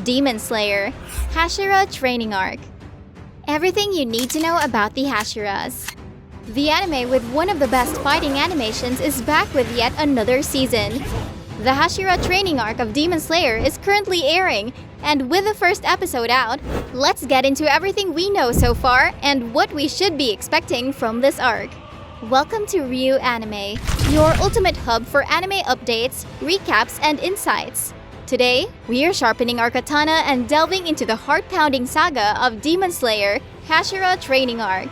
Demon Slayer, Hashira Training Arc. Everything you need to know about the Hashiras. The anime with one of the best fighting animations is back with yet another season. The Hashira Training Arc of Demon Slayer is currently airing, and with the first episode out, let's get into everything we know so far and what we should be expecting from this arc. Welcome to RyuAnime, your ultimate hub for anime updates, recaps, and insights. Today, we are sharpening our katana and delving into the heart-pounding saga of Demon Slayer, Hashira Training Arc.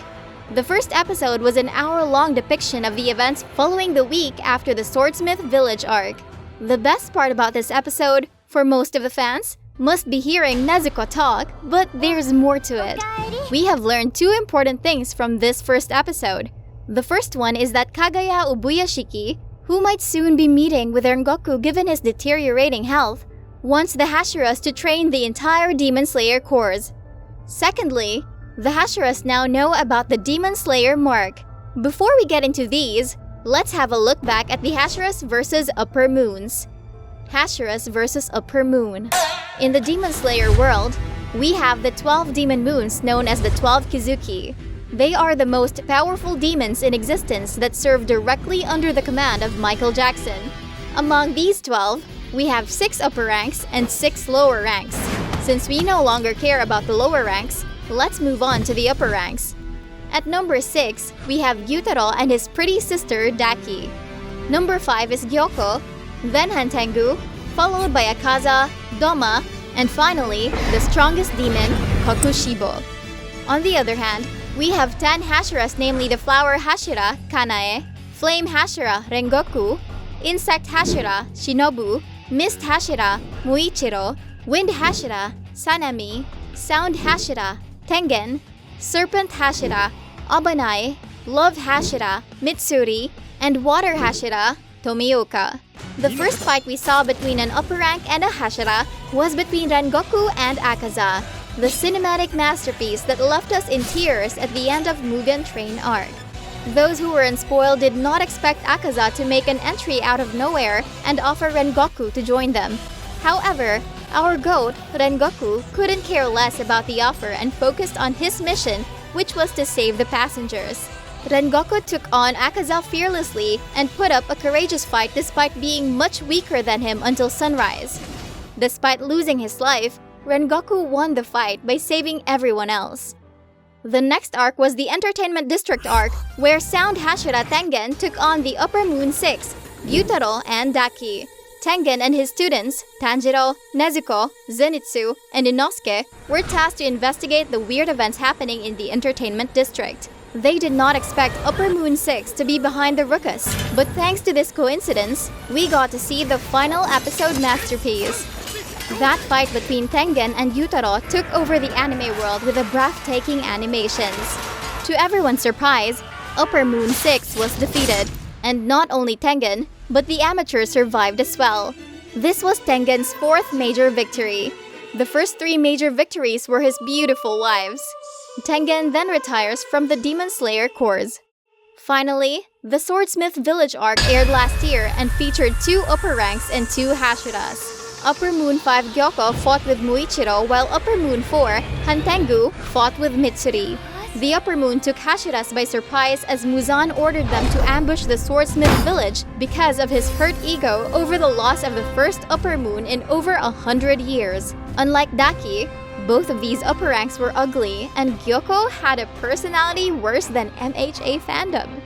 The first episode was an hour-long depiction of the events following the week after the Swordsmith Village arc. The best part about this episode, for most of the fans, must be hearing Nezuko talk, but there's more to it. We have learned two important things from this first episode. The first one is that Kagaya Ubuyashiki, who might soon be meeting with Rengoku given his deteriorating health, wants the Hashiras to train the entire Demon Slayer corps. Secondly, the Hashiras now know about the Demon Slayer mark. Before we get into these, let's have a look back at the Hashiras versus Upper Moons. Hashiras versus Upper Moon. In the Demon Slayer world, we have the 12 demon moons known as the 12 Kizuki. They are the most powerful demons in existence that serve directly under the command of Michael Jackson. Among these 12, we have 6 upper ranks and 6 lower ranks. Since we no longer care about the lower ranks, let's move on to the upper ranks. At number 6, we have Gyutaro and his pretty sister Daki. Number 5 is Gyoko, then Hantengu, followed by Akaza, Doma, and finally, the strongest demon, Kokushibo. On the other hand, we have 10 Hashiras, namely the Flower Hashira, Kanae, Flame Hashira, Rengoku, Insect Hashira, Shinobu, Mist Hashira, Muichiro, Wind Hashira, Sanami, Sound Hashira, Tengen, Serpent Hashira, Abanai, Love Hashira, Mitsuri, and Water Hashira, Tomioka. The first fight we saw between an upper rank and a Hashira was between Rengoku and Akaza, the cinematic masterpiece that left us in tears at the end of Mugen Train Arc. Those who were unspoiled did not expect Akaza to make an entry out of nowhere and offer Rengoku to join them. However, our GOAT, Rengoku, couldn't care less about the offer and focused on his mission, which was to save the passengers. Rengoku took on Akaza fearlessly and put up a courageous fight despite being much weaker than him until sunrise. Despite losing his life, Rengoku won the fight by saving everyone else. The next arc was the Entertainment District arc, where Sound Hashira Tengen took on the Upper Moon 6, Gyutaro and Daki. Tengen and his students, Tanjiro, Nezuko, Zenitsu, and Inosuke, were tasked to investigate the weird events happening in the Entertainment District. They did not expect Upper Moon 6 to be behind the ruckus, but thanks to this coincidence, we got to see the final episode masterpiece. That fight between Tengen and Gyutaro took over the anime world with a breathtaking animations. To everyone's surprise, Upper Moon 6 was defeated, and not only Tengen, but the amateurs survived as well. This was Tengen's 4th major victory. The first 3 major victories were his beautiful wives. Tengen then retires from the Demon Slayer corps. Finally, the Swordsmith Village arc aired last year and featured 2 upper ranks and 2 Hashiras. Upper Moon 5 Gyoko fought with Muichiro, while Upper Moon 4 Hantengu fought with Mitsuri. The Upper Moon took Hashiras by surprise as Muzan ordered them to ambush the Swordsmith Village because of his hurt ego over the loss of the first Upper Moon in over 100 years. Unlike Daki, both of these upper ranks were ugly, and Gyoko had a personality worse than MHA fandom.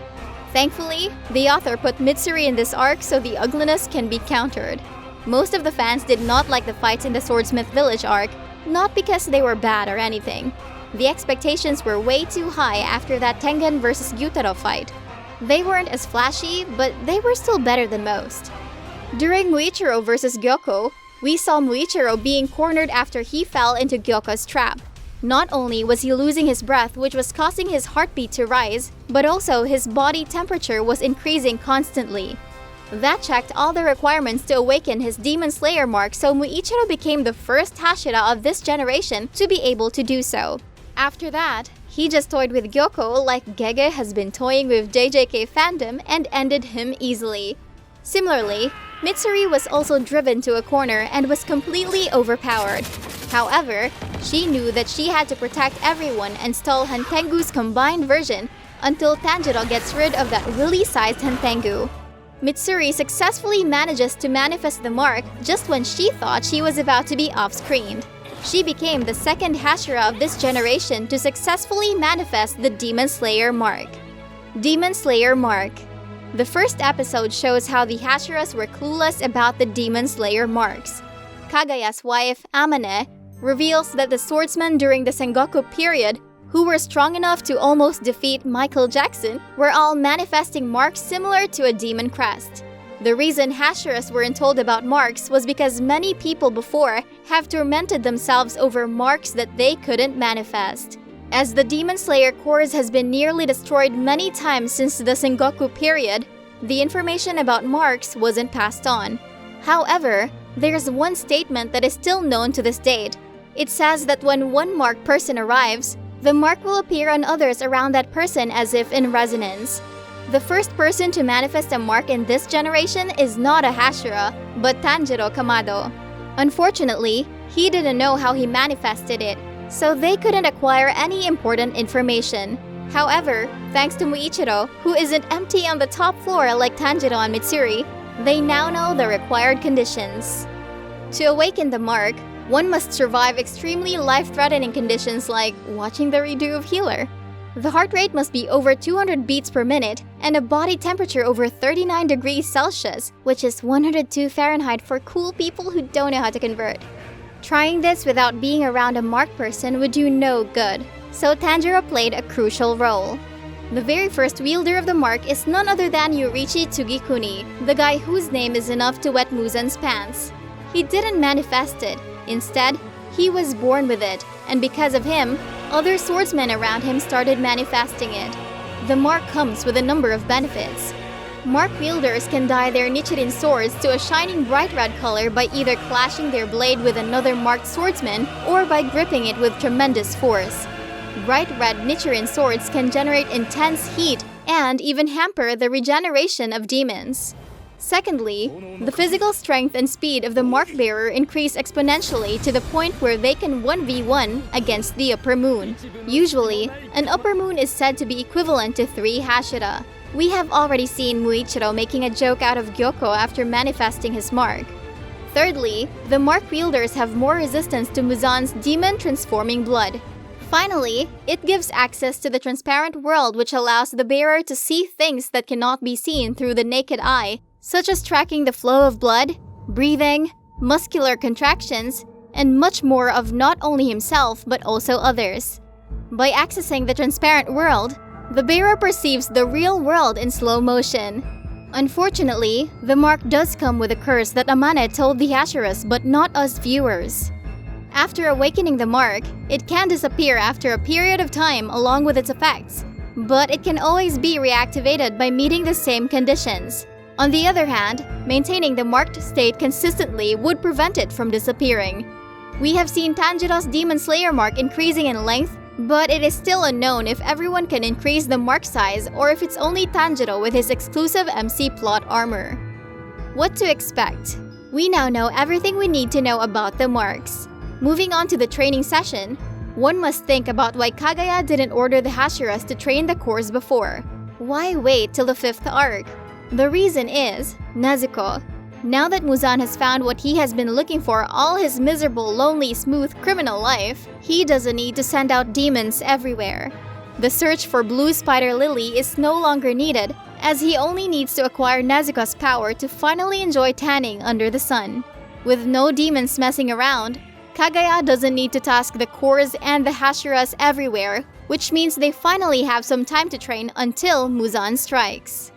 Thankfully, the author put Mitsuri in this arc so the ugliness can be countered. Most of the fans did not like the fights in the Swordsmith Village arc, not because they were bad or anything. The expectations were way too high after that Tengen vs Gyutaro fight. They weren't as flashy, but they were still better than most. During Muichiro vs Gyoko, we saw Muichiro being cornered after he fell into Gyoko's trap. Not only was he losing his breath, which was causing his heartbeat to rise, but also his body temperature was increasing constantly. That checked all the requirements to awaken his Demon Slayer mark, so Muichiro became the first Hashira of this generation to be able to do so. After that, he just toyed with Gyoko like Gege has been toying with JJK fandom and ended him easily. Similarly, Mitsuri was also driven to a corner and was completely overpowered. However, she knew that she had to protect everyone and stall Hantengu's combined version until Tanjiro gets rid of that willy-sized Hantengu. Mitsuri successfully manages to manifest the mark just when she thought she was about to be off-screened. She became the second Hashira of this generation to successfully manifest the Demon Slayer mark. Demon Slayer mark. The first episode shows how the Hashiras were clueless about the Demon Slayer marks. Kagaya's wife, Amane, reveals that the swordsmen during the Sengoku period, who were strong enough to almost defeat Michael Jackson, were all manifesting marks similar to a demon crest. The reason Hashiras weren't told about marks was because many people before have tormented themselves over marks that they couldn't manifest. As the Demon Slayer course has been nearly destroyed many times since the Sengoku period, the information about marks wasn't passed on. However, there's one statement that is still known to this date. It says that when one marked person arrives, the mark will appear on others around that person as if in resonance. The first person to manifest a mark in this generation is not a Hashira, but Tanjiro Kamado. Unfortunately, he didn't know how he manifested it, so they couldn't acquire any important information. However, thanks to Muichiro, who isn't empty on the top floor like Tanjiro and Mitsuri, they now know the required conditions. To awaken the mark, one must survive extremely life-threatening conditions like watching the redo of Healer. The heart rate must be over 200 beats per minute and a body temperature over 39 degrees Celsius, which is 102 Fahrenheit for cool people who don't know how to convert. Trying this without being around a marked person would do no good, so Tanjiro played a crucial role. The very first wielder of the mark is none other than Yoriichi Tsugikuni, the guy whose name is enough to wet Muzan's pants. He didn't manifest it. Instead, he was born with it, and because of him, other swordsmen around him started manifesting it. The mark comes with a number of benefits. Mark wielders can dye their Nichirin swords to a shining bright red color by either clashing their blade with another marked swordsman or by gripping it with tremendous force. Bright red Nichirin swords can generate intense heat and even hamper the regeneration of demons. Secondly, the physical strength and speed of the mark bearer increase exponentially to the point where they can 1v1 against the upper moon. Usually, an upper moon is said to be equivalent to 3 Hashira. We have already seen Muichiro making a joke out of Gyoko after manifesting his mark. Thirdly, the mark wielders have more resistance to Muzan's demon-transforming blood. Finally, it gives access to the transparent world, which allows the bearer to see things that cannot be seen through the naked eye, such as tracking the flow of blood, breathing, muscular contractions, and much more of not only himself but also others. By accessing the transparent world, the bearer perceives the real world in slow motion. Unfortunately, the mark does come with a curse that Amane told the Hashiras but not us viewers. After awakening the mark, it can disappear after a period of time along with its effects, but it can always be reactivated by meeting the same conditions. On the other hand, maintaining the marked state consistently would prevent it from disappearing. We have seen Tanjiro's Demon Slayer mark increasing in length, but it is still unknown if everyone can increase the mark size or if it's only Tanjiro with his exclusive MC plot armor. What to expect? We now know everything we need to know about the marks. Moving on to the training session, one must think about why Kagaya didn't order the Hashiras to train the course before. Why wait till the 5th arc? The reason is Nezuko. Now that Muzan has found what he has been looking for all his miserable, lonely, smooth criminal life, he doesn't need to send out demons everywhere. The search for Blue Spider Lily is no longer needed, as he only needs to acquire Nezuko's power to finally enjoy tanning under the sun. With no demons messing around, Kagaya doesn't need to task the Kors and the Hashiras everywhere, which means they finally have some time to train until Muzan strikes.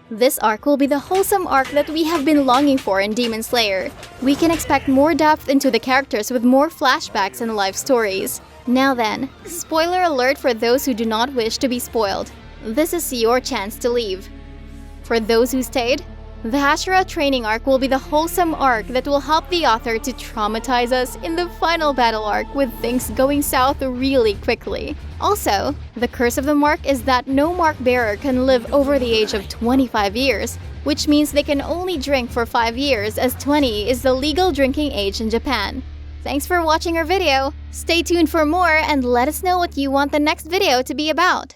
This arc will be the wholesome arc that we have been longing for in Demon Slayer. We can expect more depth into the characters with more flashbacks and life stories. Now then, spoiler alert for those who do not wish to be spoiled. This is your chance to leave. For those who stayed, the Hashira Training Arc will be the wholesome arc that will help the author to traumatize us in the final battle arc with things going south really quickly. Also, the curse of the mark is that no mark bearer can live over the age of 25 years, which means they can only drink for 5 years as 20 is the legal drinking age in Japan. Thanks for watching our video. Stay tuned for more and let us know what you want the next video to be about.